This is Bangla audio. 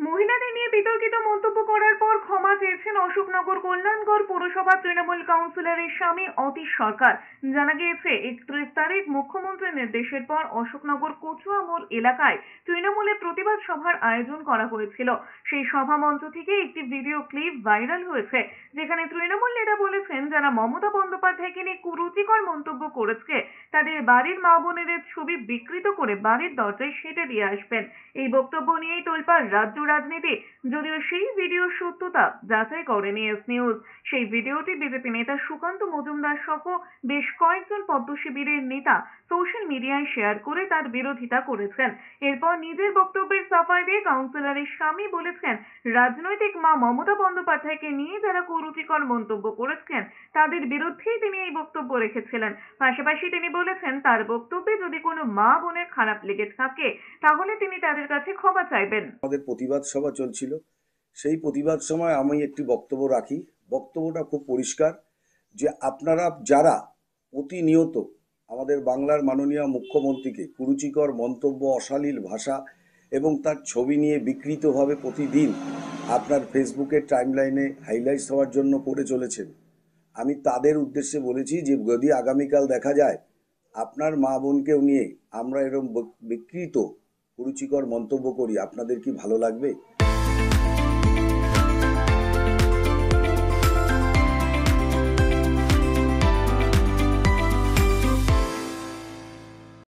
মহিলাদের নিয়ে বিতর্কিত মন্তব্য করার পর ক্ষমা চেয়েছেন অশোকনগর কল্যাণগড় পুরসভা তৃণমূল কাউন্সিলরের স্বামী অতীশ সরকার। জানা গিয়েছে 31 তারিখ মুখ্যমন্ত্রীর নির্দেশের পর অশোকনগর কচুয়া মোড় এলাকায় তৃণমূলের প্রতিবাদ সভার আয়োজন করা হয়েছিল। সেই সভা মঞ্চ থেকে একটি ভিডিও ক্লিপ ভাইরাল হয়েছে, যেখানে তৃণমূল নেতা বলেছেন যারা মমতা বন্দ্যোপাধ্যায়কে নিয়ে কুরুচিকর মন্তব্য করেছে তাদের বাড়ির মা বোনেদের ছবি বিকৃত করে বাড়ির দরজায় সেটে দিয়ে আসবেন। এই বক্তব্য নিয়েই তোলপাড় রাজ্য রাজনীতি। যদিও সেই ভিডিওর সত্যতা যাচাই করেনি এস নিউজ। সেই ভিডিওটি বিজেপি নেতা সুকান্ত মজুমদার সহ বেশ কয়েকজন পদ্ম শিবিরের নেতা সোশ্যাল মিডিয়ায় শেয়ার করে তার বিরোধিতা করেছেন। এরপর নিজের বক্তব্যের সাফাই দিয়ে কাউন্সিলরের স্বামী বলেছেন রাজনৈতিক মা মমতা বন্দ্যোপাধ্যায়কে নিয়ে যারা কুরুচিকর মন্তব্য করেছেন তাদের বিরুদ্ধেই তিনি এই বক্তব্য রেখেছিলেন। পাশাপাশি তিনি বলেছেন তার বক্তব্যে যদি কোনো মা বোনের খারাপ লেগে থাকে তাহলে তিনি তাদের কাছে ক্ষমা চাইবেন। আমাদের প্রতিবাদ সভা চলছিল, সেই প্রতিবাদ সময় আমি একটি বক্তব্য রাখি। বক্তব্যটা খুব পরিষ্কার যে আপনারা যারা প্রতিনিয়ত আমাদের বাংলার মাননীয় মুখ্যমন্ত্রীকে কুরুচিকর মন্তব্য, অশালীল ভাষা এবং তার ছবি নিয়ে বিকৃতভাবে প্রতিদিন আপনার ফেসবুকের টাইমলাইনে হাইলাইটস হওয়ার জন্য করে চলেছেন, আমি তাদের উদ্দেশ্যে বলেছি যে যদি আগামীকাল দেখা যায় আপনার মা বোনকেও নিয়ে আমরা এরকম বিকৃত কুরুচিকর মন্তব্য করি, আপনাদের কি ভালো লাগবে?